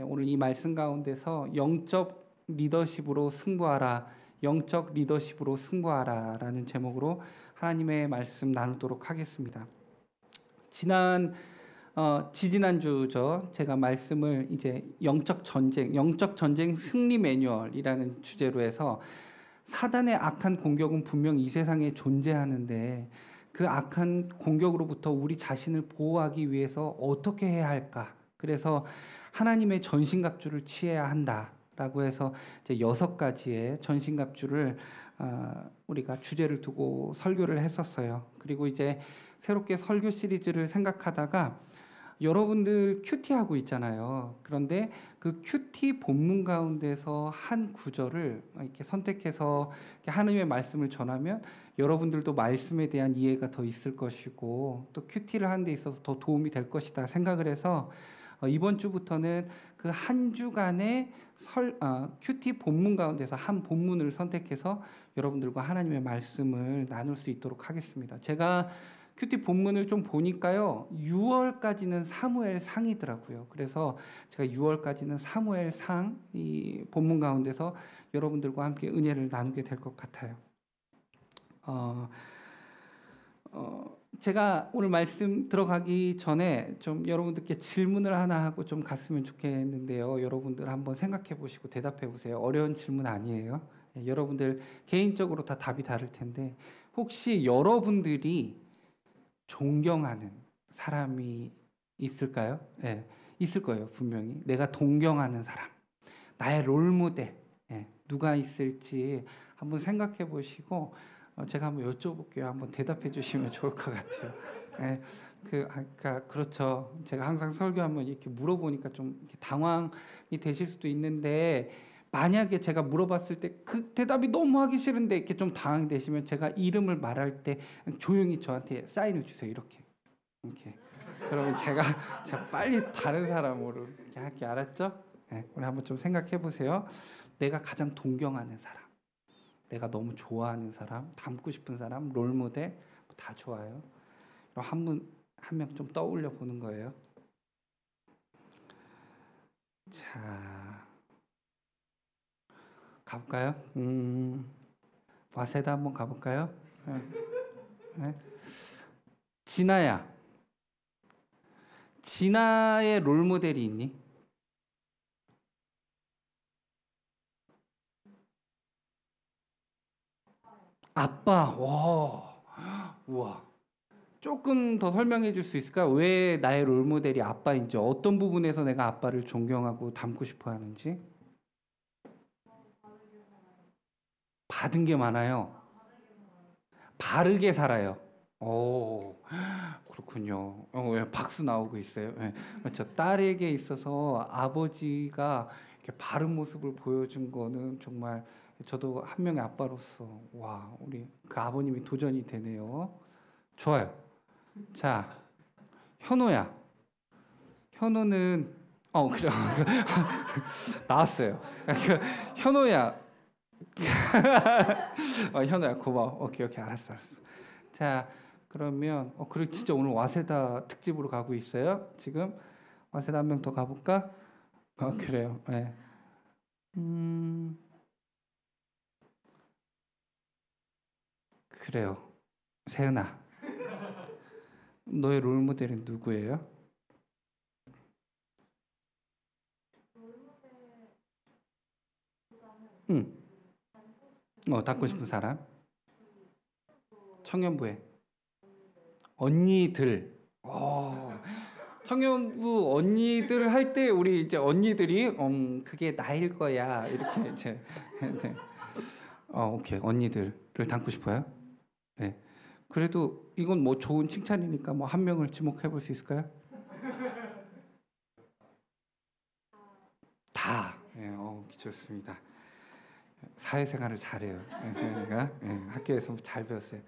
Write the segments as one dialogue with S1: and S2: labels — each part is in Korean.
S1: 오늘 이 말씀 가운데서 영적 리더십으로 승부하라, 영적 리더십으로 승부하라 라는 제목으로 하나님의 말씀 나누도록 하겠습니다. 지지난주죠. 제가 말씀을 이제 영적 전쟁 승리 매뉴얼이라는 주제로 해서 사단의 악한 공격은 분명 이 세상에 존재하는데 그 악한 공격으로부터 우리 자신을 보호하기 위해서 어떻게 해야 할까? 그래서 하나님의 전신갑주를 취해야 한다라고 해서 이제 6가지의 전신갑주를 우리가 주제를 두고 설교를 했었어요. 그리고 이제 새롭게 설교 시리즈를 생각하다가 여러분들 큐티 하고 있잖아요. 그런데 그 큐티 본문 가운데서 한 구절을 이렇게 선택해서 이렇게 하나님의 말씀을 전하면 여러분들도 말씀에 대한 이해가 더 있을 것이고 또 큐티를 하는 데 있어서 더 도움이 될 것이다 생각을 해서 이번 주부터는 그 한 주간의 큐티 본문 가운데서 한 본문을 선택해서 여러분들과 하나님의 말씀을 나눌 수 있도록 하겠습니다. 제가 큐티 본문을 좀 보니까요, 6월까지는 사무엘 상이더라고요. 그래서 제가 6월까지는 사무엘 상 이 본문 가운데서 여러분들과 함께 은혜를 나누게 될 것 같아요. 제가 오늘 말씀 들어가기 전에 좀 여러분들께 질문을 하나 하고 좀 갔으면 좋겠는데요. 여러분들 한번 생각해 보시고 대답해 보세요. 어려운 질문 아니에요. 여러분들 개인적으로 다 답이 다를 텐데 혹시 여러분들이 존경하는 사람이 있을까요? 네, 있을 거예요. 분명히. 내가 동경하는 사람, 나의 롤모델, 누가 있을지 한번 생각해 보시고 제가 한번 여쭤볼게요. 한번 대답해 주시면 좋을 것 같아요. 그렇죠. 제가 항상 설교하면 이렇게 물어보니까 좀 이렇게 당황이 되실 수도 있는데 만약에 제가 물어봤을 때 그 대답이 너무 하기 싫은데 이렇게 좀 당황이 되시면 제가 이름을 말할 때 조용히 저한테 사인을 주세요. 이렇게. 그러면 제가 빨리 다른 사람으로 이렇게 할게. 알았죠? 우리 한번 좀 생각해 보세요. 내가 가장 동경하는 사람, 내가 너무 좋아하는 사람, 닮고 싶은 사람, 롤모델 다 좋아요. 한 명 좀 떠올려 보는 거예요. 자, 가볼까요? 와세다 한번 가볼까요? 진아의 롤모델이 있니? 아빠. 우와. 조금 더 설명해 줄 수 있을까? 왜 나의 롤모델이 아빠인지, 어떤 부분에서 내가 아빠를 존경하고 닮고 싶어 하는지? 받은 게 많아요. 바르게 살아요. 오, 그렇군요. 박수 나오고 있어요. 그렇죠. 딸에게 있어서 아버지가 이렇게 바른 모습을 보여준 거는 정말 저도 한 명의 아빠로서 와, 우리 그 아버님이 도전이 되네요. 좋아요. 자, 현호야. 현호는 그래. 나왔어요. 현호야. 현우야 고마워. 오케이 알았어. 자, 그러면 그리고 진짜 오늘 와세다 특집으로 가고 있어요. 지금 와세다 한 명 더 가볼까? 그래요. 네. 그래요. 세은아, 너의 롤모델은 누구예요? 닮고 싶은 사람? 청년부에 언니들. 청년부 언니들 할 때 우리 이제 언니들이 그게 나일 거야 이렇게 이제 네. 오케이. 언니들을 닮고 싶어요? 네. 그래도 이건 뭐 좋은 칭찬이니까 뭐 한 명을 지목해 볼 수 있을까요? 다. 네, 좋습니다. 사회생활을 잘해요. 세연이가 학교에서 잘 배웠어요.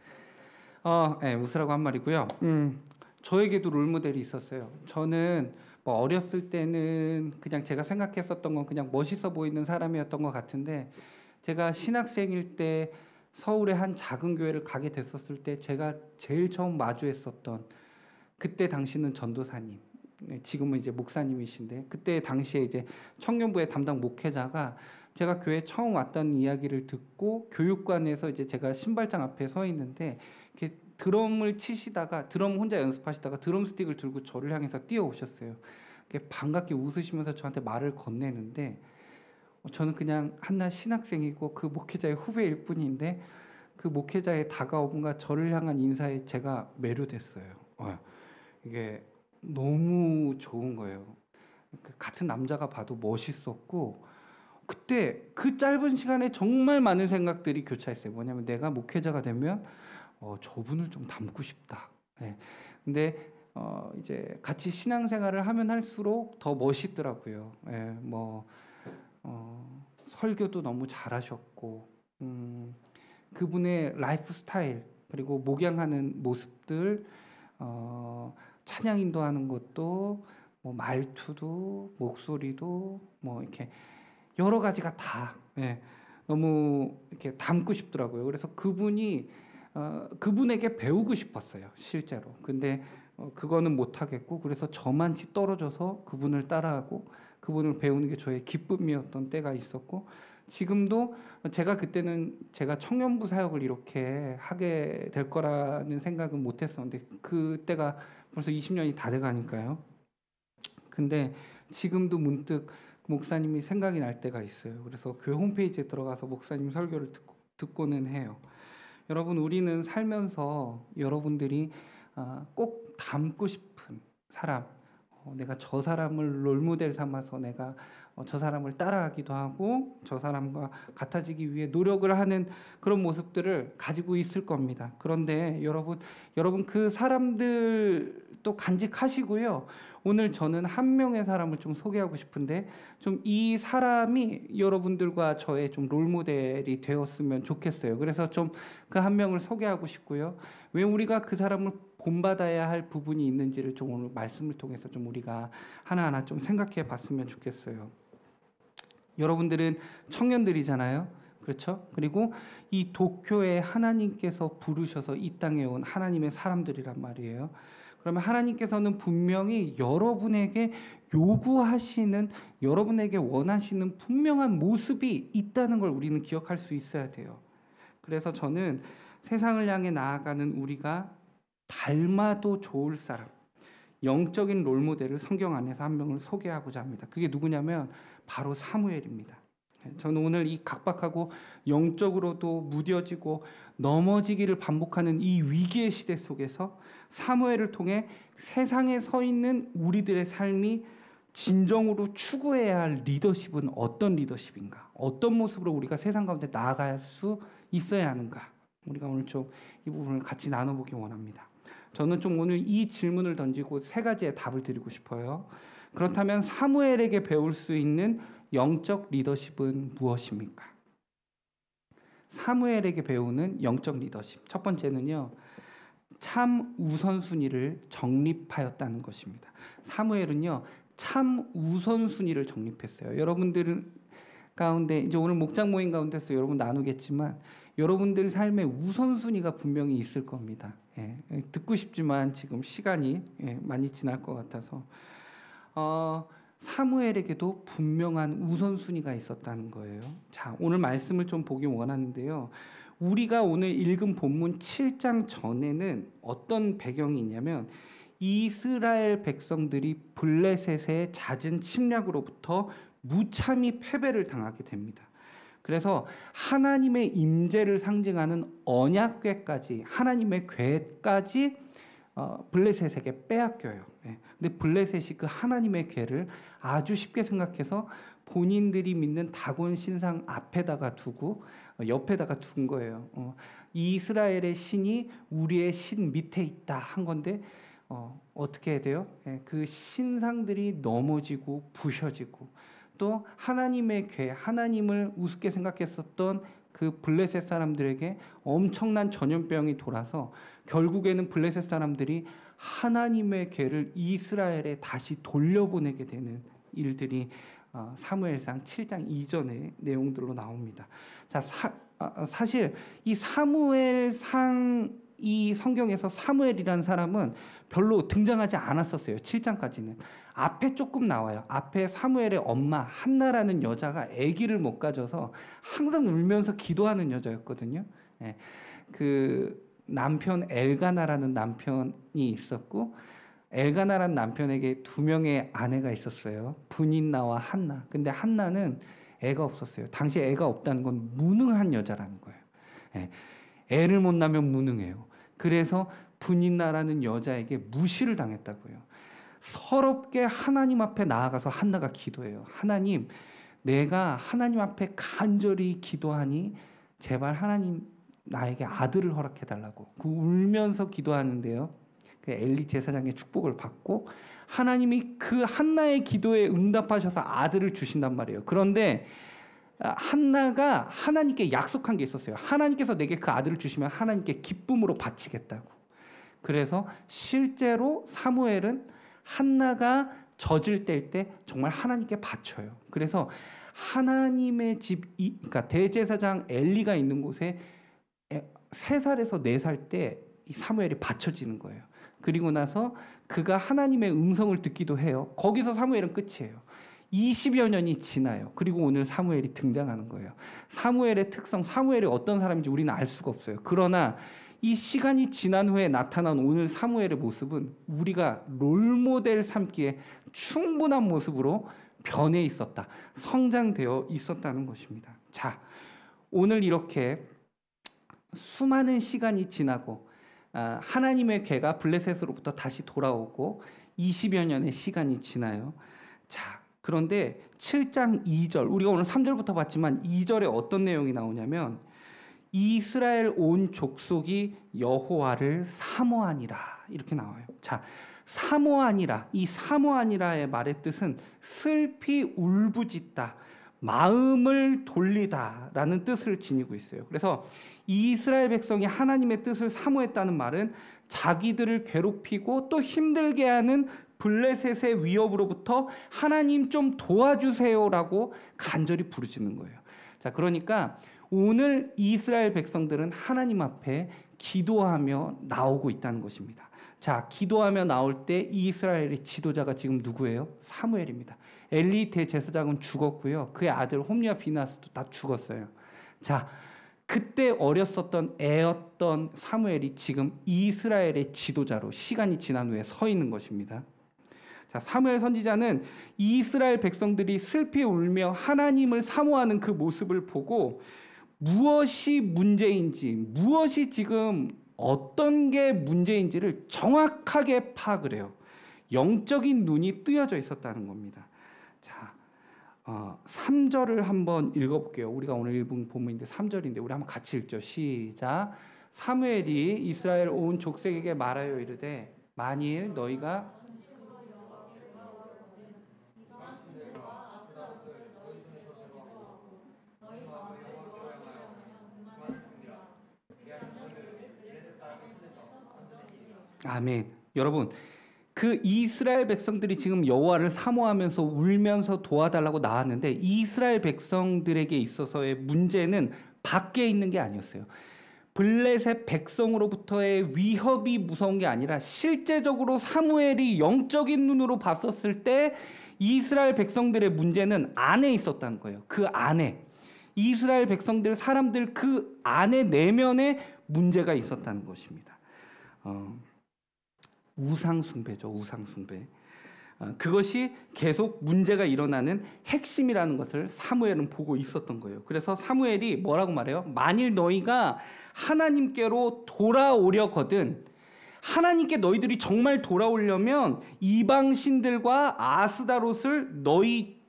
S1: 웃으라고 한 말이고요. 저에게도 롤모델이 있었어요. 저는 뭐 어렸을 때는 그냥 제가 생각했었던 건 그냥 멋있어 보이는 사람이었던 것 같은데 제가 신학생일 때 서울의 한 작은 교회를 가게 됐었을 때 제가 제일 처음 마주했었던 그때 당시는 전도사님 지금은 이제 목사님이신데 그때 당시에 이제 청년부의 담당 목회자가 제가 교회 처음 왔다는 이야기를 듣고 교육관에서 이제 제가 신발장 앞에 서 있는데 이렇게 드럼을 치시다가 드럼 혼자 연습하시다가 드럼 스틱을 들고 저를 향해서 뛰어오셨어요. 반갑게 웃으시면서 저한테 말을 건네는데 저는 그냥 한낱 신학생이고 그 목회자의 후배일 뿐인데 그 목회자의 다가옴과 저를 향한 인사에 제가 매료됐어요. 이게 너무 좋은 거예요. 같은 남자가 봐도 멋있었고 그때 그 짧은 시간에 정말 많은 생각들이 교차했어요. 뭐냐면 내가 목회자가 되면 저분을 좀 닮고 싶다. 네. 근데 이제 같이 신앙생활을 하면 할수록 더 멋있더라고요. 네. 설교도 너무 잘하셨고 그분의 라이프 스타일 그리고 목양하는 모습들 찬양 인도하는 것도 말투도 목소리도 이렇게 여러 가지가 다 너무 이렇게 닮고 싶더라고요. 그래서 그분에게 배우고 싶었어요, 실제로. 근데 그거는 못 하겠고 그래서 저만치 떨어져서 그분을 따라하고 그분을 배우는 게 저의 기쁨이었던 때가 있었고 지금도 그때는 제가 청년부 사역을 이렇게 하게 될 거라는 생각은 못 했었는데 그때가 벌써 20년이 다 돼 가니까요. 근데 지금도 문득 목사님이 생각이 날 때가 있어요. 그래서 교회 홈페이지에 들어가서 목사님 설교를 듣고는 해요. 여러분, 우리는 살면서 여러분들이 꼭 닮고 싶은 사람, 내가 저 사람을 롤모델 삼아서 내가 저 사람을 따라하기도 하고 저 사람과 같아지기 위해 노력을 하는 그런 모습들을 가지고 있을 겁니다. 그런데 여러분 그 사람들도 간직하시고요. 오늘 저는 한 명의 사람을 좀 소개하고 싶은데 좀 이 사람이 여러분들과 저의 좀 롤모델이 되었으면 좋겠어요. 그래서 좀 그 한 명을 소개하고 싶고요. 왜 우리가 그 사람을 본받아야 할 부분이 있는지를 좀 오늘 말씀을 통해서 좀 우리가 하나하나 좀 생각해 봤으면 좋겠어요. 여러분들은 청년들이잖아요. 그렇죠? 그리고 이 도쿄에 하나님께서 부르셔서 이 땅에 온 하나님의 사람들이란 말이에요. 그러면 하나님께서는 분명히 여러분에게 요구하시는, 여러분에게 원하시는 분명한 모습이 있다는 걸 우리는 기억할 수 있어야 돼요. 그래서 저는 세상을 향해 나아가는 우리가 닮아도 좋을 사람, 영적인 롤모델을 성경 안에서 한 명을 소개하고자 합니다. 그게 누구냐면 바로 사무엘입니다. 저는 오늘 이 각박하고 영적으로도 무뎌지고 넘어지기를 반복하는 이 위기의 시대 속에서 사무엘을 통해 세상에 서 있는 우리들의 삶이 진정으로 추구해야 할 리더십은 어떤 리더십인가? 어떤 모습으로 우리가 세상 가운데 나아갈 수 있어야 하는가? 우리가 오늘 좀 이 부분을 같이 나눠보기 원합니다. 저는 좀 오늘 이 질문을 던지고 세 가지의 답을 드리고 싶어요. 그렇다면 사무엘에게 배울 수 있는 영적 리더십은 무엇입니까? 사무엘에게 배우는 영적 리더십. 첫 번째는요, 참 우선순위를 정립하였다는 것입니다. 사무엘은요, 참 우선순위를 정립했어요. 여러분들 가운데 이제 오늘 목장 모임 가운데서 여러분 나누겠지만 여러분들 삶의 우선순위가 분명히 있을 겁니다. 듣고 싶지만 지금 시간이 많이 지날 것 같아서 사무엘에게도 분명한 우선순위가 있었다는 거예요. 자, 오늘 말씀을 좀 보기 원하는데요. 우리가 오늘 읽은 본문 7장 전에는 어떤 배경이 있냐면 이스라엘 백성들이 블레셋의 잦은 침략으로부터 무참히 패배를 당하게 됩니다. 그래서 하나님의 임재를 상징하는 언약궤까지, 하나님의 궤까지 블레셋에게 빼앗겨요. 근데 블레셋이 그 하나님의 궤를 아주 쉽게 생각해서 본인들이 믿는 다곤 신상 앞에다가 두고 옆에다가 둔 거예요. 이스라엘의 신이 우리의 신 밑에 있다 한 건데 어떻게 해야 돼요? 그 신상들이 넘어지고 부셔지고 또 하나님의 궤, 하나님을 우습게 생각했었던 그 블레셋 사람들에게 엄청난 전염병이 돌아서 결국에는 블레셋 사람들이 하나님의 궤를 이스라엘에 다시 돌려보내게 되는 일들이 사무엘상 7장 이전의 내용들로 나옵니다. 자, 사실 이 사무엘상이 이 성경에서 사무엘이라는 사람은 별로 등장하지 않았었어요. 7장까지는. 앞에 조금 나와요. 앞에 사무엘의 엄마 한나라는 여자가 아기를 못 가져서 항상 울면서 기도하는 여자였거든요. 예. 그 남편 엘가나라는 남편이 있었고, 엘가나라는 남편에게 2명의 아내가 있었어요. 브닌나와 한나. 근데 한나는 애가 없었어요. 당시 애가 없다는 건 무능한 여자라는 거예요. 예. 애를 못 낳으면 무능해요. 그래서 브닌나라는 여자에게 무시를 당했다고요. 서럽게 하나님 앞에 나아가서 한나가 기도해요. 하나님, 내가 하나님 앞에 간절히 기도하니 제발 하나님 나에게 아들을 허락해달라고. 그 울면서 기도하는데요. 그 엘리 제사장의 축복을 받고 하나님이 그 한나의 기도에 응답하셔서 아들을 주신단 말이에요. 그런데 한나가 하나님께 약속한 게 있었어요. 하나님께서 내게 그 아들을 주시면 하나님께 기쁨으로 바치겠다고. 그래서 실제로 사무엘은 한나가 젖을 뗄 때 정말 하나님께 바쳐요. 그래서 하나님의 집, 그러니까 대제사장 엘리가 있는 곳에 3살에서 4살 때 이 사무엘이 바쳐지는 거예요. 그리고 나서 그가 하나님의 음성을 듣기도 해요. 거기서 사무엘은 끝이에요. 20여 년이 지나요. 그리고 오늘 사무엘이 등장하는 거예요. 사무엘의 특성, 사무엘이 어떤 사람인지 우리는 알 수가 없어요. 그러나 이 시간이 지난 후에 나타난 오늘 사무엘의 모습은 우리가 롤모델 삼기에 충분한 모습으로 변해 있었다. 성장되어 있었다는 것입니다. 자, 오늘 이렇게 수많은 시간이 지나고 하나님의 괴가 블레셋으로부터 다시 돌아오고 20여 년의 시간이 지나요. 자, 그런데 7장 2절, 우리가 오늘 3절부터 봤지만 2절에 어떤 내용이 나오냐면 이스라엘 온 족속이 여호와를 사모하니라 이렇게 나와요. 자, 사모하니라, 이 사모하니라의 말의 뜻은 슬피 울부짖다, 마음을 돌리다라는 뜻을 지니고 있어요. 그래서 이스라엘 백성이 하나님의 뜻을 사모했다는 말은 자기들을 괴롭히고 또 힘들게 하는 블레셋의 위협으로부터 하나님 좀 도와주세요라고 간절히 부르짖는 거예요. 자, 그러니까 오늘 이스라엘 백성들은 하나님 앞에 기도하며 나오고 있다는 것입니다. 자, 기도하며 나올 때 이스라엘의 지도자가 지금 누구예요? 사무엘입니다. 엘리 대제사장은 죽었고요. 그의 아들 홈리와 비나스도 다 죽었어요. 자, 그때 어렸었던 애였던 사무엘이 지금 이스라엘의 지도자로 시간이 지난 후에 서 있는 것입니다. 자, 사무엘 선지자는 이스라엘 백성들이 슬피 울며 하나님을 사모하는 그 모습을 보고 무엇이 문제인지, 무엇이 지금 어떤 게 문제인지를 정확하게 파악을 해요. 영적인 눈이 뜨여져 있었다는 겁니다. 자, 3절을 한번 읽어볼게요. 우리가 오늘 읽은 본문인데 3절인데 우리 한번 같이 읽죠. 시작. 사무엘이 이스라엘 온 족속에게 말하여 이르되 만일 너희가 아멘. 여러분, 그 이스라엘 백성들이 지금 여호와를 사모하면서 울면서 도와달라고 나왔는데 이스라엘 백성들에게 있어서의 문제는 밖에 있는 게 아니었어요. 블레셋 백성으로부터의 위협이 무서운 게 아니라 실제적으로 사무엘이 영적인 눈으로 봤었을 때 이스라엘 백성들의 문제는 안에 있었다는 거예요. 그 안에. 이스라엘 백성들, 사람들 그 안에 내면에 문제가 있었다는 것입니다. 우상숭배죠. 우상숭배. 그것이 계속 문제가 일어나는 핵심이라는 것을 사무엘은 보고 있었던 거예요. 그래서 사무엘이 뭐라고 말해요? 만일 너희가 하나님께로 돌아오려거든, 하나님께 너희들이 정말 돌아오려면 이방신들과 아스다롯을 너희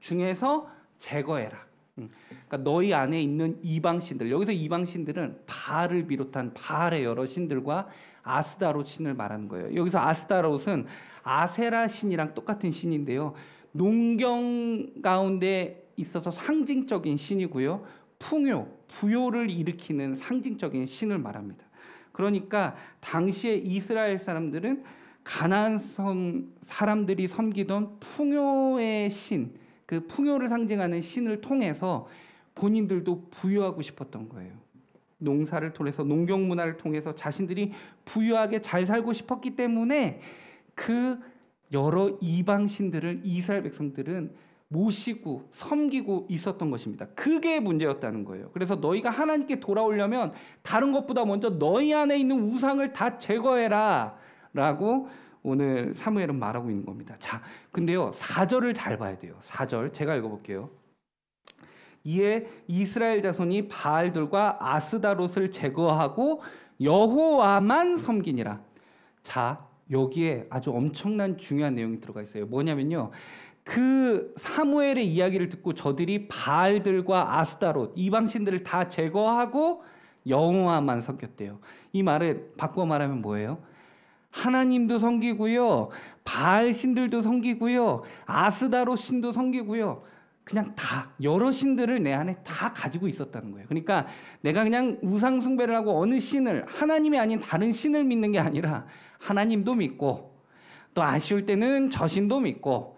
S1: 중에서 제거해라. 그러니까 너희 안에 있는 이방신들, 여기서 이방신들은 바알을 비롯한 바알의 여러 신들과 아스다롯 신을 말하는 거예요. 여기서 아스다롯은 아세라 신이랑 똑같은 신인데요. 농경 가운데 있어서 상징적인 신이고요. 풍요, 부요를 일으키는 상징적인 신을 말합니다. 그러니까 당시에 이스라엘 사람들은 가나안 사람들이 섬기던 풍요의 신, 그 풍요를 상징하는 신을 통해서 본인들도 부유하고 싶었던 거예요. 농사를 통해서 농경 문화를 통해서 자신들이 부유하게 잘 살고 싶었기 때문에 그 여러 이방 신들을 이스라엘 백성들은 모시고 섬기고 있었던 것입니다. 그게 문제였다는 거예요. 그래서 너희가 하나님께 돌아오려면 다른 것보다 먼저 너희 안에 있는 우상을 다 제거해라 라고 오늘 사무엘은 말하고 있는 겁니다. 자, 근데요 4절을 잘 봐야 돼요. 4절 제가 읽어볼게요. 이에 이스라엘 자손이 바알들과 아스다롯을 제거하고 여호와만 섬기니라. 자, 여기에 아주 엄청난 중요한 내용이 들어가 있어요. 뭐냐면요, 그 사무엘의 이야기를 듣고 저들이 바알들과 아스다롯 이방신들을 다 제거하고 여호와만 섬겼대요. 이 말을 바꿔 말하면 뭐예요? 하나님도 섬기고요, 바알 신들도 섬기고요, 아스다롯 신도 섬기고요, 그냥 다 여러 신들을 내 안에 다 가지고 있었다는 거예요. 그러니까 내가 그냥 우상 숭배를 하고 어느 신을, 하나님이 아닌 다른 신을 믿는 게 아니라 하나님도 믿고, 또 아쉬울 때는 저 신도 믿고,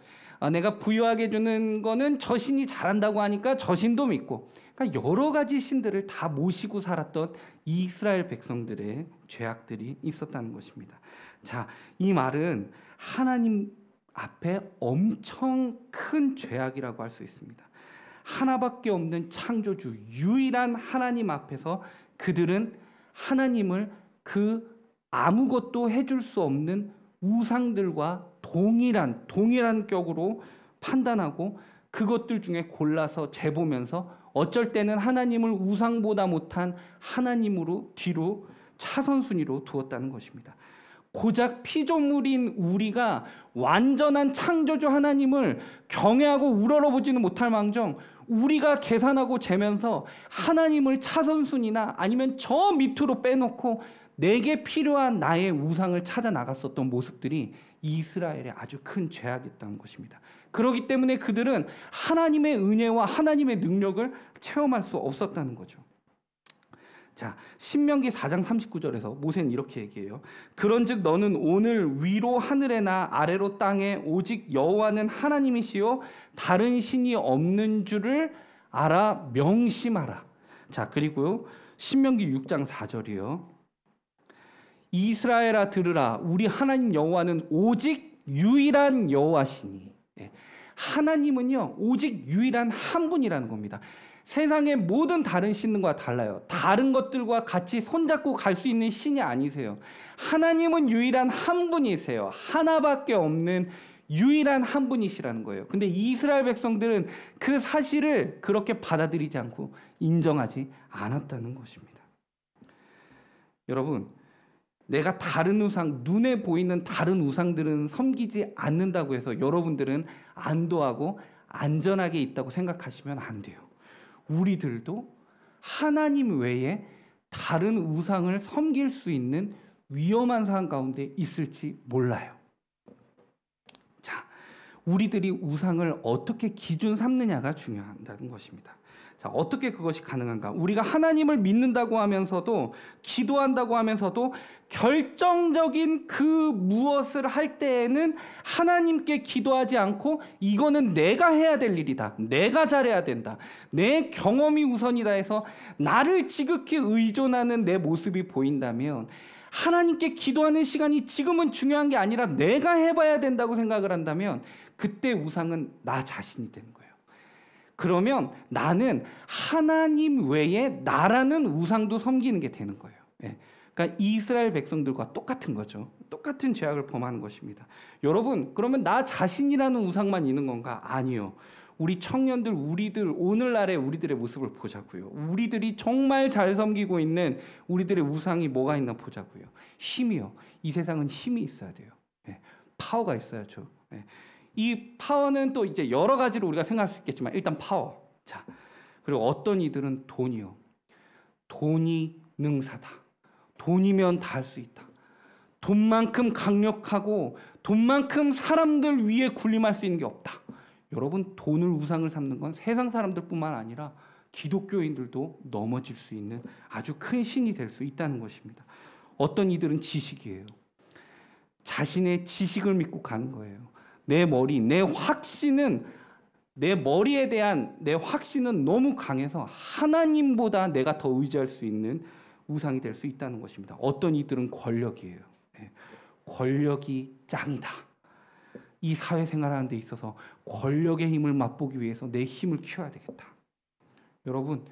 S1: 내가 부유하게 해주는 거는 저 신이 잘한다고 하니까 저 신도 믿고, 그러니까 여러 가지 신들을 다 모시고 살았던 이스라엘 백성들의 죄악들이 있었다는 것입니다. 자, 이 말은 하나님 앞에 엄청 큰 죄악이라고 할 수 있습니다. 하나밖에 없는 창조주, 유일한 하나님 앞에서 그들은 하나님을 그 아무것도 해줄 수 없는 우상들과 동일한 격으로 판단하고 그것들 중에 골라서 재보면서 어쩔 때는 하나님을 우상보다 못한 하나님으로 뒤로 차선 순위로 두었다는 것입니다. 고작 피조물인 우리가 완전한 창조주 하나님을 경외하고 우러러보지는 못할 망정 우리가 계산하고 재면서 하나님을 차선순위나 아니면 저 밑으로 빼놓고 내게 필요한 나의 우상을 찾아 나갔었던 모습들이 이스라엘의 아주 큰 죄악이었다는 것입니다. 그렇기 때문에 그들은 하나님의 은혜와 하나님의 능력을 체험할 수 없었다는 거죠. 자, 신명기 4장 39절에서 모세는 이렇게 얘기해요. 그런즉 너는 오늘 위로 하늘에나 아래로 땅에 오직 여호와는 하나님이시요 다른 신이 없는 줄을 알아 명심하라. 자, 그리고 신명기 6장 4절이요. 이스라엘아 들으라, 우리 하나님 여호와는 오직 유일한 여호와시니. 하나님은요 오직 유일한 한 분이라는 겁니다. 세상의 모든 다른 신과 달라요. 다른 것들과 같이 손잡고 갈 수 있는 신이 아니세요. 하나님은 유일한 한 분이세요. 하나밖에 없는 유일한 한 분이시라는 거예요. 근데 이스라엘 백성들은 그 사실을 그렇게 받아들이지 않고 인정하지 않았다는 것입니다. 여러분, 내가 다른 우상, 눈에 보이는 다른 우상들은 섬기지 않는다고 해서 여러분들은 안도하고 안전하게 있다고 생각하시면 안 돼요. 우리들도 하나님 외에 다른 우상을 섬길 수 있는 위험한 상황 가운데 있을지 몰라요. 자, 우리들이 우상을 어떻게 기준 삼느냐가 중요하다는 것입니다. 자, 어떻게 그것이 가능한가? 우리가 하나님을 믿는다고 하면서도, 기도한다고 하면서도 결정적인 그 무엇을 할 때에는 하나님께 기도하지 않고 이거는 내가 해야 될 일이다, 내가 잘해야 된다, 내 경험이 우선이다 해서 나를 지극히 의존하는 내 모습이 보인다면, 하나님께 기도하는 시간이 지금은 중요한 게 아니라 내가 해봐야 된다고 생각을 한다면 그때 우상은 나 자신이 되는 거예요. 그러면 나는 하나님 외에 나라는 우상도 섬기는 게 되는 거예요. 그러니까 이스라엘 백성들과 똑같은 거죠. 똑같은 죄악을 범하는 것입니다. 여러분, 그러면 나 자신이라는 우상만 있는 건가? 아니요. 우리 청년들, 우리들, 오늘날의 우리들의 모습을 보자고요. 우리들이 정말 잘 섬기고 있는 우리들의 우상이 뭐가 있나 보자고요. 힘이요. 이 세상은 힘이 있어야 돼요. 파워가 있어야죠. 이 파워는 또 이제 여러 가지로 우리가 생각할 수 있겠지만 일단 파워. 자, 그리고 어떤 이들은 돈이요. 돈이 능사다. 돈이면 다 할 수 있다. 돈만큼 강력하고 돈만큼 사람들 위에 군림할 수 있는 게 없다. 여러분, 돈을 우상을 삼는 건 세상 사람들뿐만 아니라 기독교인들도 넘어질 수 있는 아주 큰 신이 될 수 있다는 것입니다. 어떤 이들은 지식이에요. 자신의 지식을 믿고 가는 거예요. 내 머리, 내 확신은 내 머리에 대한 내 확신은 너무 강해서 하나님보다 내가 더 의지할 수 있는 우상이 될 수 있다는 것입니다. 어떤 이들은 권력이에요. 권력이 짱이다. 이 사회생활하는 데 있어서 권력의 힘을 맛보기 위해서 내 힘을 키워야 되겠다. 여러분,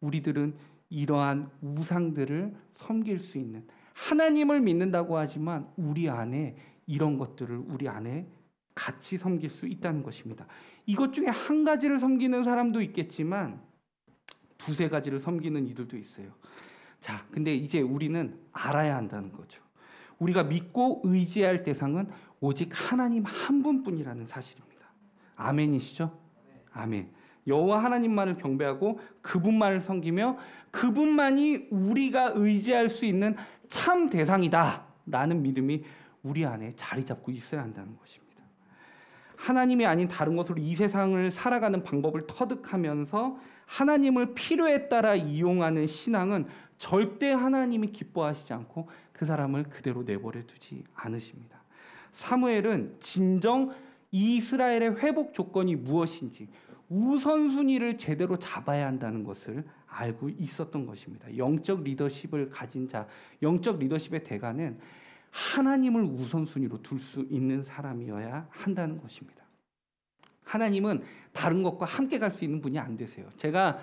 S1: 우리들은 이러한 우상들을 섬길 수 있는, 하나님을 믿는다고 하지만 우리 안에 이런 것들을 우리 안에 같이 섬길 수 있다는 것입니다. 이것 중에 한 가지를 섬기는 사람도 있겠지만 두세 가지를 섬기는 이들도 있어요. 자, 근데 이제 우리는 알아야 한다는 거죠. 우리가 믿고 의지할 대상은 오직 하나님 한 분뿐이라는 사실입니다. 아멘이시죠? 아멘. 여호와 하나님만을 경배하고 그분만을 섬기며 그분만이 우리가 의지할 수 있는 참 대상이다라는 믿음이 우리 안에 자리 잡고 있어야 한다는 것입니다. 하나님이 아닌 다른 것으로 이 세상을 살아가는 방법을 터득하면서 하나님을 필요에 따라 이용하는 신앙은 절대 하나님이 기뻐하시지 않고 그 사람을 그대로 내버려 두지 않으십니다. 사무엘은 진정 이스라엘의 회복 조건이 무엇인지 우선순위를 제대로 잡아야 한다는 것을 알고 있었던 것입니다. 영적 리더십을 가진 자, 영적 리더십의 대가는 하나님을 우선순위로 둘 수 있는 사람이어야 한다는 것입니다. 하나님은 다른 것과 함께 갈 수 있는 분이 안 되세요. 제가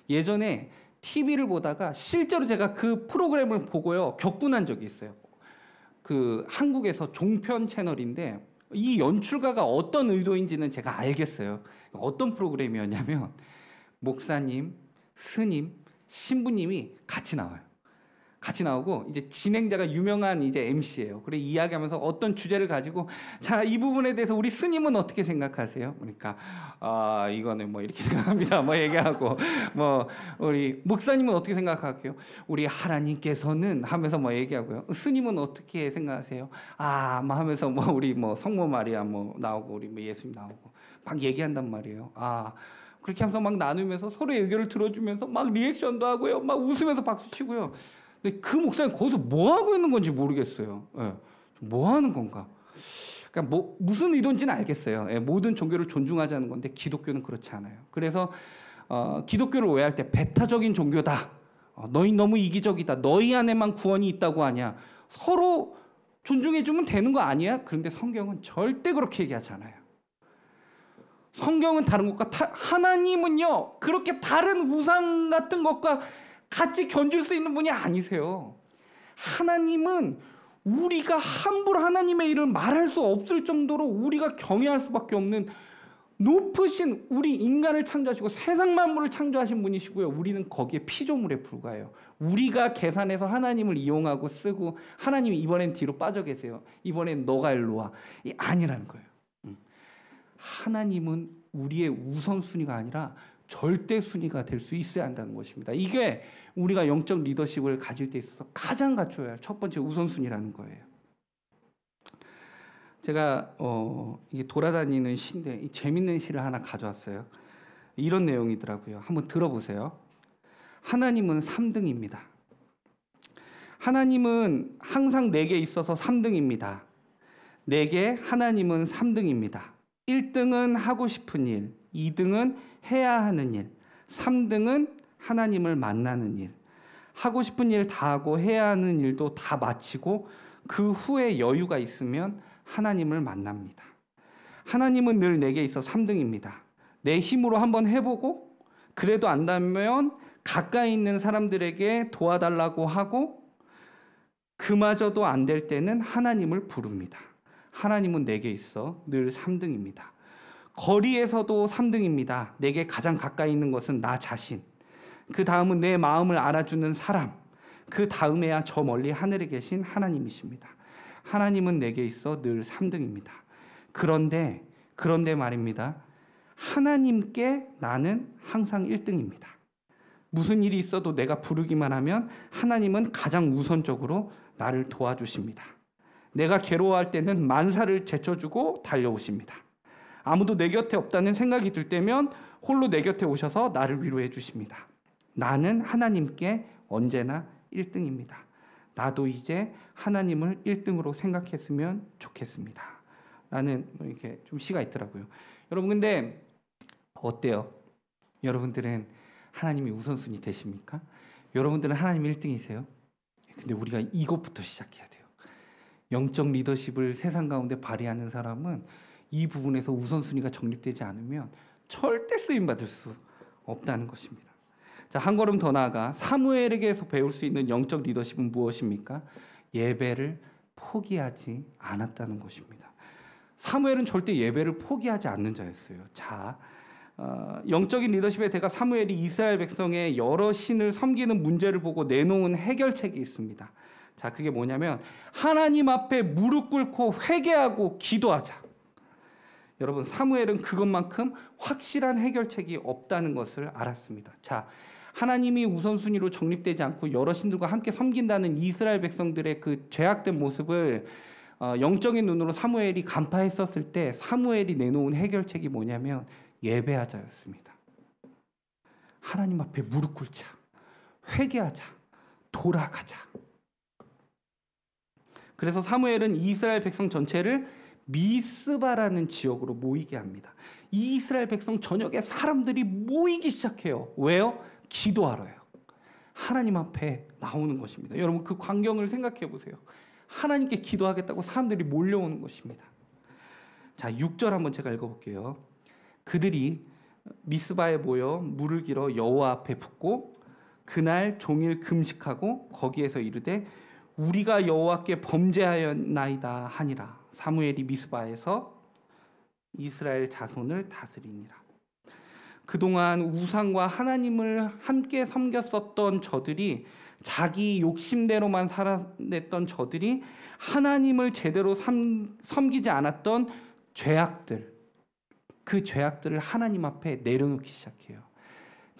S1: 예전에 TV를 보다가 실제로 제가 그 프로그램을 보고요 격분한 적이 있어요. 그 한국에서 종편 채널인데 이 연출가가 어떤 의도인지는 제가 알겠어요. 어떤 프로그램이었냐면 목사님, 스님, 신부님이 같이 나와요. 같이 나오고 이제 진행자가 유명한 이제 MC예요. 그래 이야기하면서 어떤 주제를 가지고 자, 이 부분에 대해서 우리 스님은 어떻게 생각하세요? 그러니까 이거는 뭐 이렇게 생각합니다. 뭐 얘기하고 뭐 우리 목사님은 어떻게 생각할게요? 우리 하나님께서는 하면서 뭐 얘기하고요. 스님은 어떻게 생각하세요? 뭐 하면서 뭐 우리 뭐 성모 마리아 뭐 나오고 우리 뭐 예수님 나오고 막 얘기한단 말이에요. 그렇게 하면서 막 나누면서 서로의 의견을 들어주면서 막 리액션도 하고요. 막 웃으면서 박수 치고요. 근데 그 목사님 거기서 뭐 하고 있는 건지 모르겠어요. 뭐 하는 건가? 그러니까 무슨 의도인지는 알겠어요. 모든 종교를 존중하자는 건데 기독교는 그렇지 않아요. 그래서 기독교를 오해할 때 배타적인 종교다. 너희 너무 이기적이다. 너희 안에만 구원이 있다고 하냐. 서로 존중해주면 되는 거 아니야? 그런데 성경은 절대 그렇게 얘기하지 않아요. 성경은 다른 것과 하나님은요 그렇게 다른 우상 같은 것과 같이 견줄 수 있는 분이 아니세요. 하나님은 우리가 함부로 하나님의 일을 말할 수 없을 정도로 우리가 경외할 수밖에 없는 높으신 우리 인간을 창조하시고 세상 만물을 창조하신 분이시고요. 우리는 거기에 피조물에 불과해요. 우리가 계산해서 하나님을 이용하고 쓰고 하나님이 이번엔 뒤로 빠져 계세요. 이번엔 너가 일로 와. 아니라는 거예요. 하나님은 우리의 우선순위가 아니라 절대 순위가 될 수 있어야 한다는 것입니다. 이게 우리가 영적 리더십을 가질 때 있어서 가장 갖춰야 할 첫 번째 우선순위라는 거예요. 제가 이게 돌아다니는 시인데 재밌는 시를 하나 가져왔어요. 이런 내용이더라고요. 한번 들어보세요. 하나님은 3등입니다. 하나님은 항상 내게 있어서 3등입니다. 내게 하나님은 3등입니다. 1등은 하고 싶은 일, 2등은 해야 하는 일, 3등은 하나님을 만나는 일. 하고 싶은 일 다 하고 해야 하는 일도 다 마치고 그 후에 여유가 있으면 하나님을 만납니다. 하나님은 늘 내게 있어 3등입니다. 내 힘으로 한번 해보고 그래도 안 되면 가까이 있는 사람들에게 도와달라고 하고 그마저도 안 될 때는 하나님을 부릅니다. 하나님은 내게 있어 늘 3등입니다. 거리에서도 3등입니다. 내게 가장 가까이 있는 것은 나 자신. 그 다음은 내 마음을 알아주는 사람. 그 다음에야 저 멀리 하늘에 계신 하나님이십니다. 하나님은 내게 있어 늘 3등입니다. 그런데 말입니다. 하나님께 나는 항상 1등입니다. 무슨 일이 있어도 내가 부르기만 하면 하나님은 가장 우선적으로 나를 도와주십니다. 내가 괴로워할 때는 만사를 제쳐주고 달려오십니다. 아무도 내 곁에 없다는 생각이 들 때면 홀로 내 곁에 오셔서 나를 위로해 주십니다. 나는 하나님께 언제나 1등입니다. 나도 이제 하나님을 1등으로 생각했으면 좋겠습니다. 라는 이렇게 좀 시가 있더라고요. 여러분 근데 어때요? 여러분들은 하나님이 우선순위 되십니까? 여러분들은 하나님 1등이세요? 근데 우리가 이것부터 시작해야 돼요. 영적 리더십을 세상 가운데 발휘하는 사람은 이 부분에서 우선순위가 정립되지 않으면 절대 쓰임받을 수 없다는 것입니다. 자, 한 걸음 더 나아가 사무엘에게서 배울 수 있는 영적 리더십은 무엇입니까? 예배를 포기하지 않았다는 것입니다. 사무엘은 절대 예배를 포기하지 않는 자였어요. 자, 영적인 리더십의 대가 사무엘이 이스라엘 백성의 여러 신을 섬기는 문제를 보고 내놓은 해결책이 있습니다. 자, 그게 뭐냐면 하나님 앞에 무릎 꿇고 회개하고 기도하자. 여러분, 사무엘은 그것만큼 확실한 해결책이 없다는 것을 알았습니다. 자, 하나님이 우선순위로 정립되지 않고 여러 신들과 함께 섬긴다는 이스라엘 백성들의 그 죄악된 모습을 영적인 눈으로 사무엘이 간파했었을 때 사무엘이 내놓은 해결책이 뭐냐면 예배하자였습니다. 하나님 앞에 무릎 꿇자, 회개하자, 돌아가자. 그래서 사무엘은 이스라엘 백성 전체를 미스바라는 지역으로 모이게 합니다. 이 이스라엘 백성 전역에 사람들이 모이기 시작해요. 왜요? 기도하러요. 하나님 앞에 나오는 것입니다. 여러분, 그 광경을 생각해 보세요. 하나님께 기도하겠다고 사람들이 몰려오는 것입니다. 자, 6절 한번 제가 읽어볼게요. 그들이 미스바에 모여 물을 길어 여호와 앞에 붓고 그날 종일 금식하고 거기에서 이르되 우리가 여호와께 범죄하였나이다 하니라. 사무엘이 미스바에서 이스라엘 자손을 다스리니라. 그동안 우상과 하나님을 함께 섬겼었던 저들이, 자기 욕심대로만 살아냈던 저들이 하나님을 제대로 섬기지 않았던 죄악들, 그 죄악들을 하나님 앞에 내려놓기 시작해요.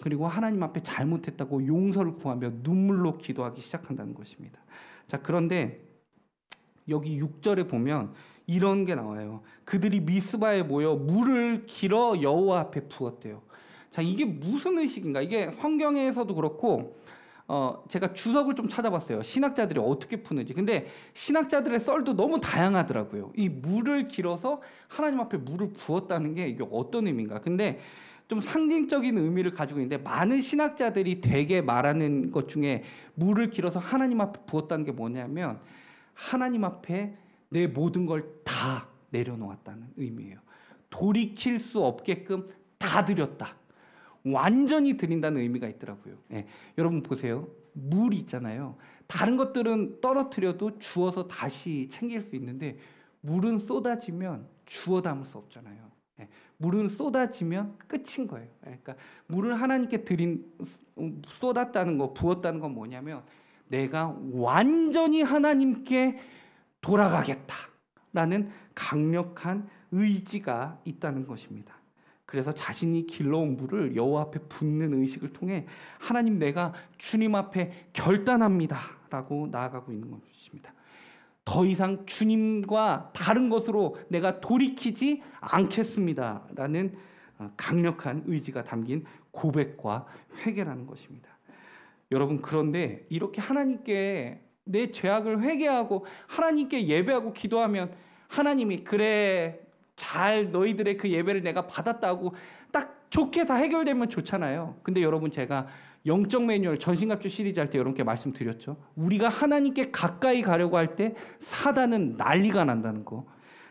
S1: 그리고 하나님 앞에 잘못했다고 용서를 구하며 눈물로 기도하기 시작한다는 것입니다. 자, 그런데 여기 6절에 보면 이런 게 나와요. 그들이 미스바에 모여 물을 길어 여호와 앞에 부었대요. 자, 이게 무슨 의식인가? 이게 성경에서도 그렇고 제가 주석을 좀 찾아봤어요. 신학자들이 어떻게 푸는지. 근데 신학자들의 썰도 너무 다양하더라고요. 이 물을 길어서 하나님 앞에 물을 부었다는 게 이게 어떤 의미인가? 근데 좀 상징적인 의미를 가지고 있는데 많은 신학자들이 되게 말하는 것 중에 물을 길어서 하나님 앞에 부었다는 게 뭐냐면 하나님 앞에 내 모든 걸 다 내려놓았다는 의미예요. 돌이킬 수 없게끔 다 드렸다. 완전히 드린다는 의미가 있더라고요. 네. 여러분 보세요. 물 있잖아요. 다른 것들은 떨어뜨려도 주워서 다시 챙길 수 있는데 물은 쏟아지면 주워 담을 수 없잖아요. 네. 물은 쏟아지면 끝인 거예요. 네. 그러니까 물을 하나님께 쏟았다는 거, 부었다는 건 뭐냐면 내가 완전히 하나님께 돌아가겠다라는 강력한 의지가 있다는 것입니다. 그래서 자신이 길러온 물을 여호와 앞에 붓는 의식을 통해 하나님, 내가 주님 앞에 결단합니다 라고 나아가고 있는 것입니다. 더 이상 주님과 다른 것으로 내가 돌이키지 않겠습니다 라는 강력한 의지가 담긴 고백과 회개라는 것입니다. 여러분, 그런데 이렇게 하나님께 내 죄악을 회개하고 하나님께 예배하고 기도하면 하나님이 그래, 잘 너희들의 그 예배를 내가 받았다고 딱 좋게 다 해결되면 좋잖아요. 근데 여러분, 제가 영적 매뉴얼 전신갑주 시리즈 할 때 여러분께 말씀드렸죠. 우리가 하나님께 가까이 가려고 할 때 사단은 난리가 난다는 거.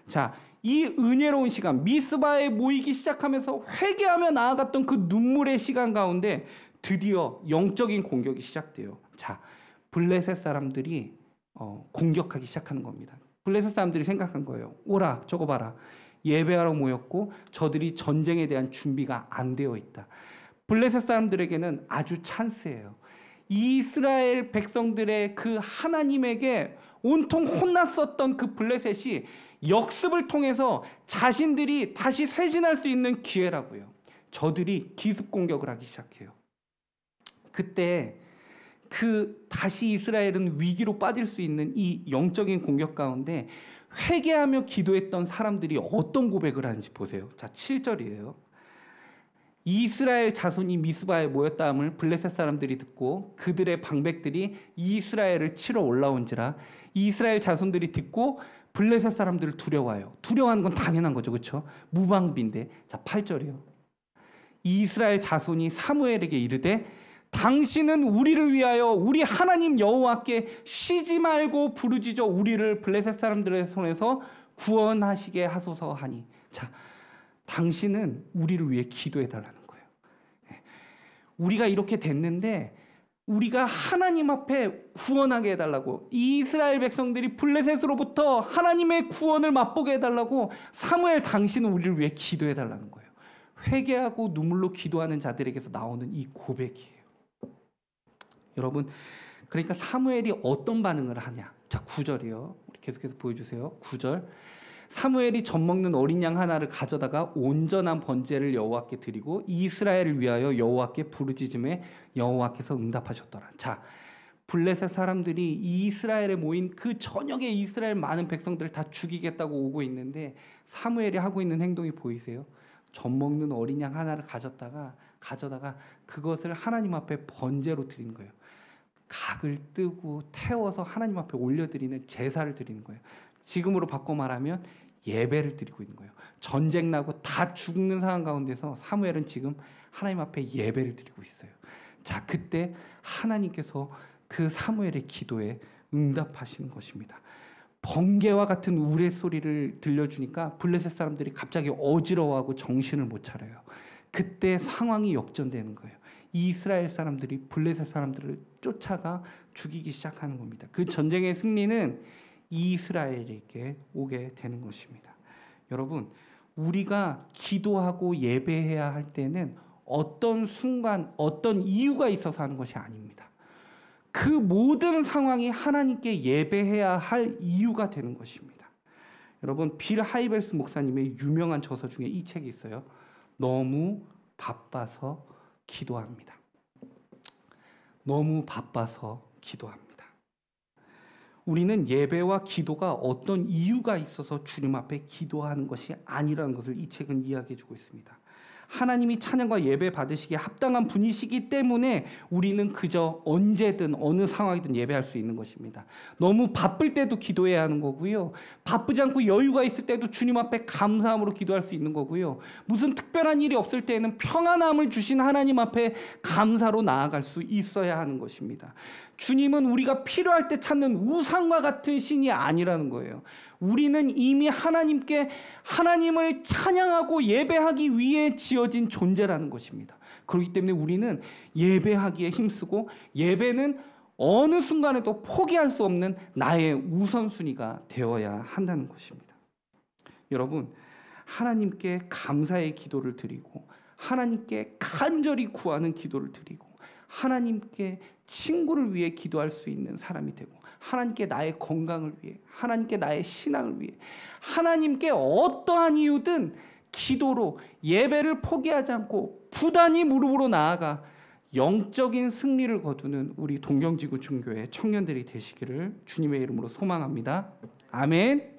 S1: 자, 이 은혜로운 시간, 미스바에 모이기 시작하면서 회개하며 나아갔던 그 눈물의 시간 가운데 드디어 영적인 공격이 시작돼요. 자, 블레셋 사람들이 공격하기 시작하는 겁니다. 블레셋 사람들이 생각한 거예요. 오라, 저거 봐라. 예배하러 모였고 저들이 전쟁에 대한 준비가 안 되어 있다. 블레셋 사람들에게는 아주 찬스예요. 이스라엘 백성들의 그 하나님에게 온통 혼났었던 그 블레셋이 역습을 통해서 자신들이 다시 쇄신할 수 있는 기회라고요. 저들이 기습 공격을 하기 시작해요. 그때 다시 이스라엘은 위기로 빠질 수 있는 이 영적인 공격 가운데 회개하며 기도했던 사람들이 어떤 고백을 하는지 보세요. 자, 7절이에요. 이스라엘 자손이 미스바에 모였다함을 블레셋 사람들이 듣고 그들의 방백들이 이스라엘을 치러 올라온지라. 이스라엘 자손들이 듣고 블레셋 사람들을 두려워해요. 두려워하는 건 당연한 거죠. 그렇죠? 무방비인데. 자, 8절이요. 이스라엘 자손이 사무엘에게 이르되 당신은 우리를 위하여 우리 하나님 여호와께 쉬지 말고 부르짖어 우리를 블레셋 사람들의 손에서 구원하시게 하소서 하니. 자, 당신은 우리를 위해 기도해 달라는 거예요. 우리가 이렇게 됐는데 우리가 하나님 앞에 구원하게 해달라고, 이스라엘 백성들이 블레셋으로부터 하나님의 구원을 맛보게 해달라고 사무엘 당신은 우리를 위해 기도해 달라는 거예요. 회개하고 눈물로 기도하는 자들에게서 나오는 이 고백이에요. 여러분, 그러니까 사무엘이 어떤 반응을 하냐. 자, 9절이요. 우리 계속해서 보여주세요. 9절. 사무엘이 젖먹는 어린 양 하나를 가져다가 온전한 번제를 여호와께 드리고 이스라엘을 위하여 여호와께 부르짖음에 여호와께서 응답하셨더라. 자, 블레셋 사람들이 이스라엘에 모인 그 저녁에 이스라엘 많은 백성들을 다 죽이겠다고 오고 있는데 사무엘이 하고 있는 행동이 보이세요? 젖먹는 어린 양 하나를 가져다가 그것을 하나님 앞에 번제로 드린 거예요. 각을 뜨고 태워서 하나님 앞에 올려드리는 제사를 드리는 거예요. 지금으로 바꿔 말하면 예배를 드리고 있는 거예요. 전쟁 나고 다 죽는 상황 가운데서 사무엘은 지금 하나님 앞에 예배를 드리고 있어요. 자, 그때 하나님께서 그 사무엘의 기도에 응답하시는 것입니다. 번개와 같은 우레소리를 들려주니까 블레셋 사람들이 갑자기 어지러워하고 정신을 못 차려요. 그때 상황이 역전되는 거예요. 이스라엘 사람들이 블레셋 사람들을 쫓아가 죽이기 시작하는 겁니다. 그 전쟁의 승리는 이스라엘에게 오게 되는 것입니다. 여러분, 우리가 기도하고 예배해야 할 때는 어떤 순간, 어떤 이유가 있어서 하는 것이 아닙니다. 그 모든 상황이 하나님께 예배해야 할 이유가 되는 것입니다. 여러분, 빌 하이벨스 목사님의 유명한 저서 중에 이 책이 있어요. 너무 바빠서 기도합니다. 너무 바빠서 기도합니다. 우리는 예배와 기도가 어떤 이유가 있어서 주님 앞에 기도하는 것이 아니라는 것을 이 책은 이야기해 주고 있습니다. 하나님이 찬양과 예배 받으시기에 합당한 분이시기 때문에 우리는 그저 언제든 어느 상황이든 예배할 수 있는 것입니다. 너무 바쁠 때도 기도해야 하는 거고요. 바쁘지 않고 여유가 있을 때도 주님 앞에 감사함으로 기도할 수 있는 거고요. 무슨 특별한 일이 없을 때에는 평안함을 주신 하나님 앞에 감사로 나아갈 수 있어야 하는 것입니다. 주님은 우리가 필요할 때 찾는 우상과 같은 신이 아니라는 거예요. 우리는 이미 하나님을 찬양하고 예배하기 위해 지어진 존재라는 것입니다. 그렇기 때문에 우리는 예배하기에 힘쓰고 예배는 어느 순간에도 포기할 수 없는 나의 우선순위가 되어야 한다는 것입니다. 여러분, 하나님께 감사의 기도를 드리고 하나님께 간절히 구하는 기도를 드리고 하나님께 친구를 위해 기도할 수 있는 사람이 되고 하나님께 나의 건강을 위해, 하나님께 나의 신앙을 위해, 하나님께 어떠한 이유든 기도로 예배를 포기하지 않고 부단히 무릎으로 나아가 영적인 승리를 거두는 우리 동경지구 중교회 청년들이 되시기를 주님의 이름으로 소망합니다. 아멘.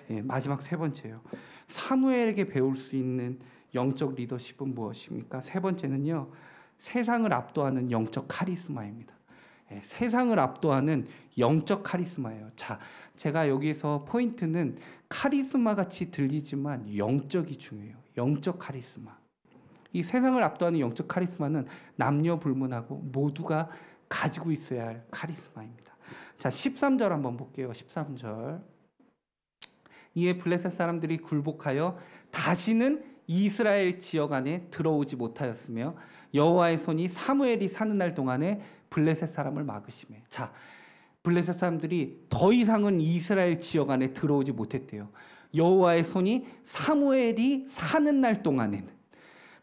S1: 네, 마지막 세 번째요. 사무엘에게 배울 수 있는 영적 리더십은 무엇입니까? 세 번째는요, 세상을 압도하는 영적 카리스마입니다. 세상을 압도하는 영적 카리스마예요. 자, 제가 여기서 포인트는 카리스마 같이 들리지만 영적이 중요해요. 영적 카리스마. 이 세상을 압도하는 영적 카리스마는 남녀 불문하고 모두가 가지고 있어야 할 카리스마입니다. 자, 13절 한번 볼게요. 13절. 이에 블레셋 사람들이 굴복하여 다시는 이스라엘 지역 안에 들어오지 못하였으며 여호와의 손이 사무엘이 사는 날 동안에 블레셋 사람을 막으시매. 자, 블레셋 사람들이 더 이상은 이스라엘 지역 안에 들어오지 못했대요. 여호와의 손이 사무엘이 사는 날 동안에는,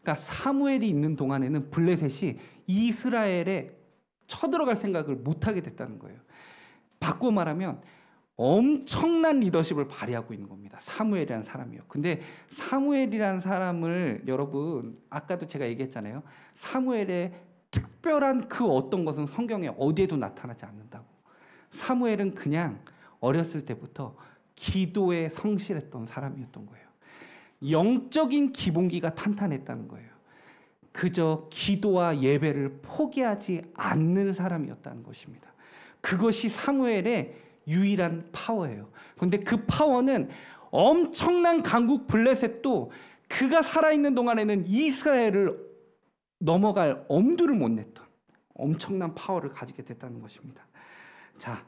S1: 그러니까 사무엘이 있는 동안에는 블레셋이 이스라엘에 쳐들어갈 생각을 못하게 됐다는 거예요. 바꿔 말하면 엄청난 리더십을 발휘하고 있는 겁니다. 사무엘이라는 사람이요. 근데 사무엘이라는 사람을 여러분, 아까도 제가 얘기했잖아요. 사무엘의 특별한 그 어떤 것은 성경에 어디에도 나타나지 않는다고. 사무엘은 그냥 어렸을 때부터 기도에 성실했던 사람이었던 거예요. 영적인 기본기가 탄탄했다는 거예요. 그저 기도와 예배를 포기하지 않는 사람이었다는 것입니다. 그것이 사무엘의 유일한 파워예요. 그런데 그 파워는 엄청난 강국 블레셋도 그가 살아있는 동안에는 이스라엘을 넘어갈 엄두를 못 냈던 엄청난 파워를 가지게 됐다는 것입니다. 자,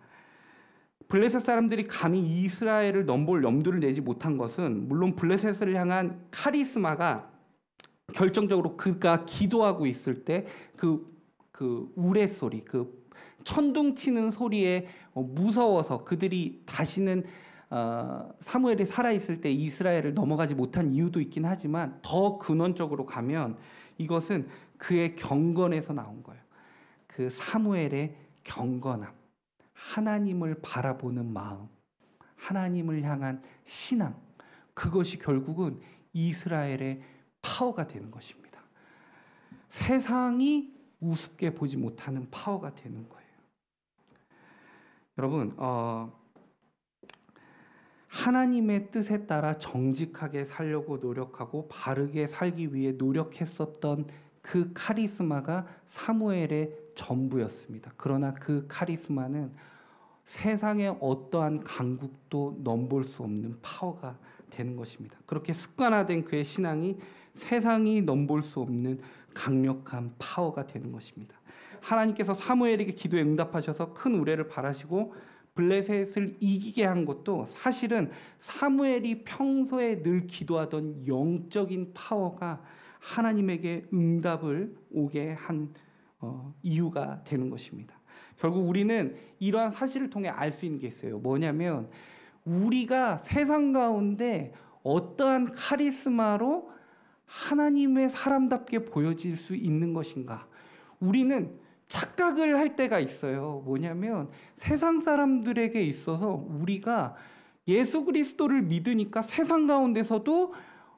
S1: 블레셋 사람들이 감히 이스라엘을 넘볼 염두를 내지 못한 것은 물론 블레셋을 향한 카리스마가 결정적으로 그가 기도하고 있을 때 그 우레소리, 그 천둥 치는 소리에 무서워서 그들이 다시는 사무엘이 살아있을 때 이스라엘을 넘어가지 못한 이유도 있긴 하지만 더 근원적으로 가면 이것은 그의 경건에서 나온 거예요. 그 사무엘의 경건함, 하나님을 바라보는 마음, 하나님을 향한 신앙, 그것이 결국은 이스라엘의 파워가 되는 것입니다. 세상이 우습게 보지 못하는 파워가 되는 거예요. 여러분, 하나님의 뜻에 따라 정직하게 살려고 노력하고 바르게 살기 위해 노력했었던 그 카리스마가 사무엘의 전부였습니다. 그러나 그 카리스마는 세상의 어떠한 강국도 넘볼 수 없는 파워가 되는 것입니다. 그렇게 습관화된 그의 신앙이 세상이 넘볼 수 없는 강력한 파워가 되는 것입니다. 하나님께서 사무엘에게 기도에 응답하셔서 큰 우레를 바라시고 블레셋을 이기게 한 것도 사실은 사무엘이 평소에 늘 기도하던 영적인 파워가 하나님에게 응답을 오게 한 이유가 되는 것입니다. 결국 우리는 이러한 사실을 통해 알 수 있는 게 있어요. 뭐냐면 우리가 세상 가운데 어떠한 카리스마로 하나님의 사람답게 보여질 수 있는 것인가? 우리는 착각을 할 때가 있어요. 뭐냐면 세상 사람들에게 있어서 우리가 예수 그리스도를 믿으니까 세상 가운데서도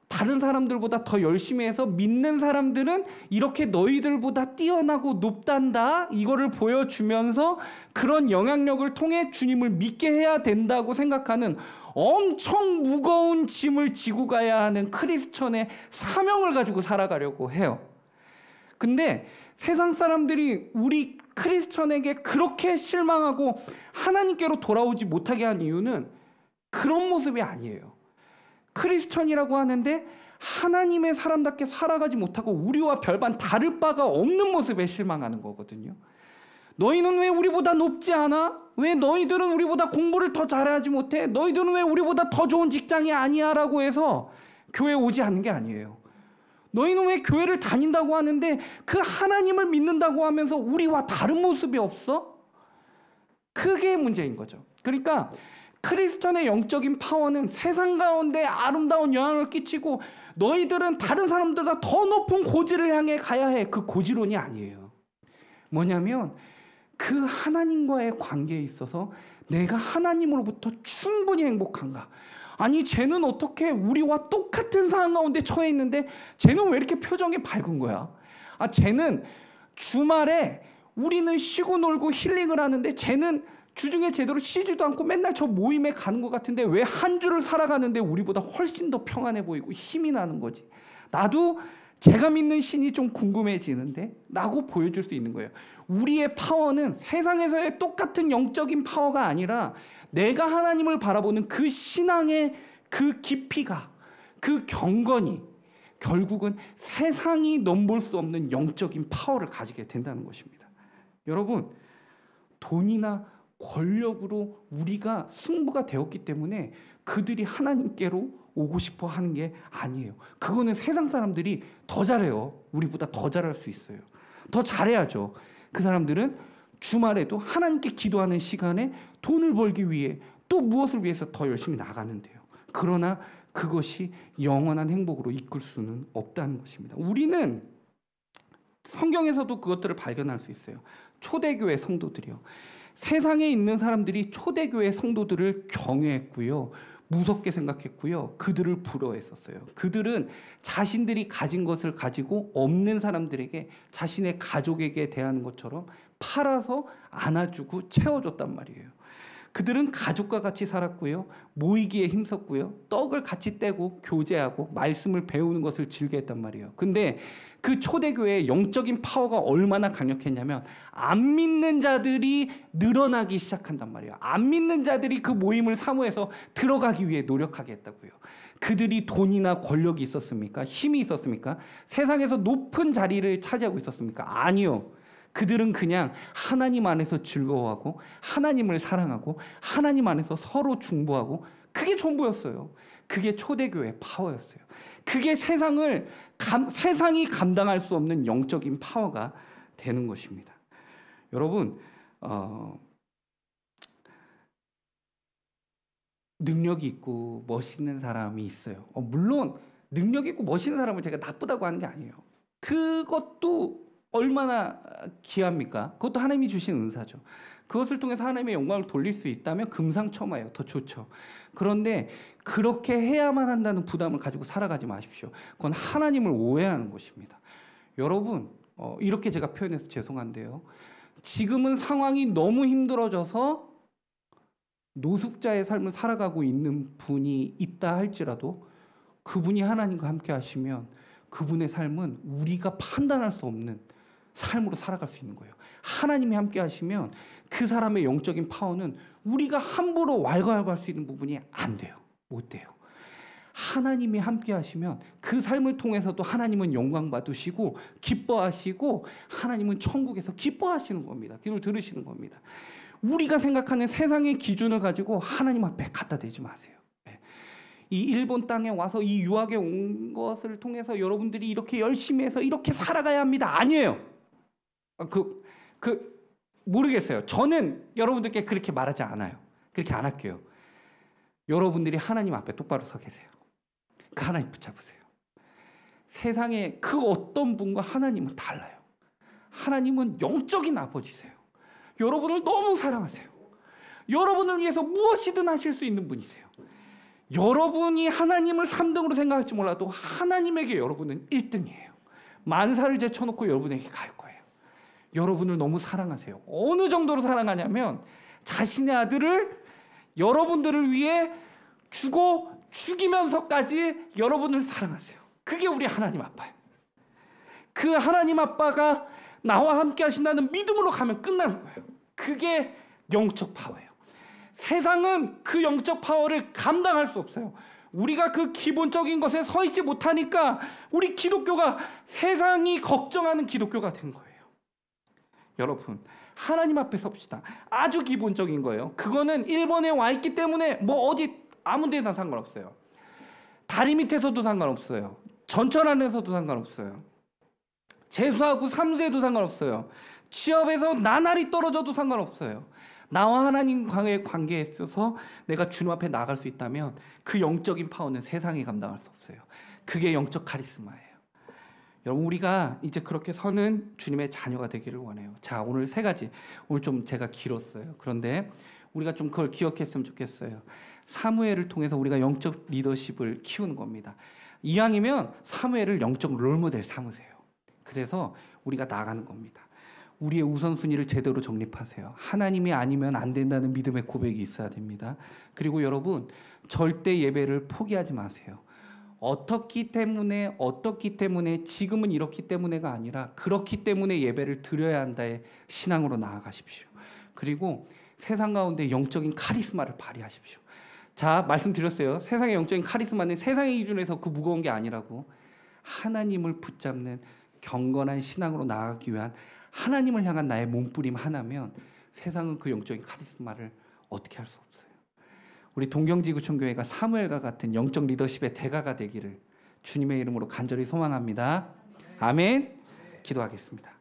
S1: 다른 사람들보다 더 열심히 해서 믿는 사람들은 이렇게 너희들보다 뛰어나고 높단다, 이거를 보여주면서 그런 영향력을 통해 주님을 믿게 해야 된다고 생각하는 엄청 무거운 짐을 지고 가야 하는 크리스천의 사명을 가지고 살아가려고 해요. 근데 세상 사람들이 우리 크리스천에게 그렇게 실망하고 하나님께로 돌아오지 못하게 한 이유는 그런 모습이 아니에요. 크리스천이라고 하는데 하나님의 사람답게 살아가지 못하고 우리와 별반 다를 바가 없는 모습에 실망하는 거거든요. 너희는 왜 우리보다 높지 않아? 왜 너희들은 우리보다 공부를 더 잘하지 못해? 너희들은 왜 우리보다 더 좋은 직장이 아니야? 라고 해서 교회에 오지 않는 게 아니에요. 너희는 왜 교회를 다닌다고 하는데 그 하나님을 믿는다고 하면서 우리와 다른 모습이 없어? 그게 문제인 거죠. 그러니까 크리스천의 영적인 파워는 세상 가운데 아름다운 영향을 끼치고 너희들은 다른 사람들보다 더 높은 고지를 향해 가야 해. 그 고지론이 아니에요. 뭐냐면 그 하나님과의 관계에 있어서 내가 하나님으로부터 충분히 행복한가? 아니 쟤는 어떻게 우리와 똑같은 상황 가운데 처해 있는데 쟤는 왜 이렇게 표정이 밝은 거야? 아 쟤는 주말에 우리는 쉬고 놀고 힐링을 하는데 쟤는 주중에 제대로 쉬지도 않고 맨날 저 모임에 가는 것 같은데 왜 한 주를 살아가는데 우리보다 훨씬 더 평안해 보이고 힘이 나는 거지? 나도 제가 믿는 신이 좀 궁금해지는데? 라고 보여줄 수 있는 거예요. 우리의 파워는 세상에서의 똑같은 영적인 파워가 아니라 내가 하나님을 바라보는 그 신앙의 그 깊이가, 그 경건이 결국은 세상이 넘볼 수 없는 영적인 파워를 가지게 된다는 것입니다. 여러분, 돈이나 권력으로 우리가 승부가 되었기 때문에 그들이 하나님께로 오고 싶어 하는 게 아니에요. 그거는 세상 사람들이 더 잘해요. 우리보다 더 잘할 수 있어요. 더 잘해야죠. 그 사람들은 주말에도 하나님께 기도하는 시간에 돈을 벌기 위해 또 무엇을 위해서 더 열심히 나가는데요. 그러나 그것이 영원한 행복으로 이끌 수는 없다는 것입니다. 우리는 성경에서도 그것들을 발견할 수 있어요. 초대교회 성도들이요. 세상에 있는 사람들이 초대교회 성도들을 경외했고요. 무섭게 생각했고요. 그들을 부러워했었어요. 그들은 자신들이 가진 것을 가지고 없는 사람들에게 자신의 가족에게 대하는 것처럼 팔아서 안아주고 채워줬단 말이에요. 그들은 가족과 같이 살았고요. 모이기에 힘썼고요. 떡을 같이 떼고 교제하고 말씀을 배우는 것을 즐겨했단 말이에요. 근데 그 초대교회의 영적인 파워가 얼마나 강력했냐면 안 믿는 자들이 늘어나기 시작한단 말이에요. 안 믿는 자들이 그 모임을 사모해서 들어가기 위해 노력하게 했다고요. 그들이 돈이나 권력이 있었습니까? 힘이 있었습니까? 세상에서 높은 자리를 차지하고 있었습니까? 아니요. 그들은 그냥 하나님 안에서 즐거워하고 하나님을 사랑하고 하나님 안에서 서로 중보하고 그게 전부였어요. 그게 초대교회의 파워였어요. 그게 세상이 감당할 수 없는 영적인 파워가 되는 것입니다. 여러분, 능력이 있고 멋있는 사람이 있어요. 물론 능력 있고 멋있는 사람을 제가 나쁘다고 하는 게 아니에요. 그것도 얼마나 귀합니까? 그것도 하나님이 주신 은사죠. 그것을 통해서 하나님의 영광을 돌릴 수 있다면 금상첨화예요. 더 좋죠. 그런데 그렇게 해야만 한다는 부담을 가지고 살아가지 마십시오. 그건 하나님을 오해하는 것입니다. 여러분, 이렇게 제가 표현해서 죄송한데요. 지금은 상황이 너무 힘들어져서 노숙자의 삶을 살아가고 있는 분이 있다 할지라도 그분이 하나님과 함께 하시면 그분의 삶은 우리가 판단할 수 없는 삶으로 살아갈 수 있는 거예요. 하나님이 함께 하시면 그 사람의 영적인 파워는 우리가 함부로 왈가왈부할 수 있는 부분이 안 돼요. 못 돼요. 하나님이 함께 하시면 그 삶을 통해서도 하나님은 영광 받으시고 기뻐하시고 하나님은 천국에서 기뻐하시는 겁니다. 그걸 들으시는 겁니다. 우리가 생각하는 세상의 기준을 가지고 하나님 앞에 갖다 대지 마세요. 이 일본 땅에 와서 이 유학에 온 것을 통해서 여러분들이 이렇게 열심히 해서 이렇게 살아가야 합니다. 아니에요. 모르겠어요. 저는 여러분들께 그렇게 말하지 않아요. 그렇게 안 할게요. 여러분들이 하나님 앞에 똑바로 서 계세요. 그 하나님 붙잡으세요. 세상에 그 어떤 분과 하나님은 달라요. 하나님은 영적인 아버지세요. 여러분을 너무 사랑하세요. 여러분을 위해서 무엇이든 하실 수 있는 분이세요. 여러분이 하나님을 3등으로 생각할지 몰라도 하나님에게 여러분은 1등이에요. 만사를 제쳐놓고 여러분에게 갈 거예요. 여러분을 너무 사랑하세요. 어느 정도로 사랑하냐면 자신의 아들을 여러분들을 위해 주고 죽이면서까지 여러분을 사랑하세요. 그게 우리 하나님 아빠예요. 그 하나님 아빠가 나와 함께 하신다는 믿음으로 가면 끝나는 거예요. 그게 영적 파워예요. 세상은 그 영적 파워를 감당할 수 없어요. 우리가 그 기본적인 것에 서 있지 못하니까 우리 기독교가 세상이 걱정하는 기독교가 된 거예요. 여러분, 하나님 앞에 섭시다. 아주 기본적인 거예요. 그거는 일본에 와 있기 때문에 뭐 어디 아무 데나 상관없어요. 다리 밑에서도 상관없어요. 전철 안에서도 상관없어요. 재수하고 삼수해도 상관없어요. 취업에서 나날이 떨어져도 상관없어요. 나와 하나님과의 관계에 있어서 내가 주님 앞에 나갈 수 있다면 그 영적인 파워는 세상이 감당할 수 없어요. 그게 영적 카리스마예요. 여러분, 우리가 이제 그렇게 서는 주님의 자녀가 되기를 원해요. 자, 오늘 3가지. 오늘 좀 제가 길었어요. 그런데 우리가 좀 그걸 기억했으면 좋겠어요. 사무엘을 통해서 우리가 영적 리더십을 키우는 겁니다. 이왕이면 사무엘을 영적 롤모델 삼으세요. 그래서 우리가 나가는 겁니다. 우리의 우선순위를 제대로 정립하세요. 하나님이 아니면 안 된다는 믿음의 고백이 있어야 됩니다. 그리고 여러분, 절대 예배를 포기하지 마세요. 어떻기 때문에 지금은 이렇기 때문에가 아니라 그렇기 때문에 예배를 드려야 한다의 신앙으로 나아가십시오. 그리고 세상 가운데 영적인 카리스마를 발휘하십시오. 자, 말씀드렸어요. 세상의 영적인 카리스마는 세상의 기준에서 그 무거운 게 아니라고. 하나님을 붙잡는 경건한 신앙으로 나아가기 위한 하나님을 향한 나의 몸부림 하나면 세상은 그 영적인 카리스마를 어떻게 할 수 없어요. 우리 동경지구촌교회가 사무엘과 같은 영적 리더십의 대가가 되기를 주님의 이름으로 간절히 소망합니다. 아멘. 기도하겠습니다.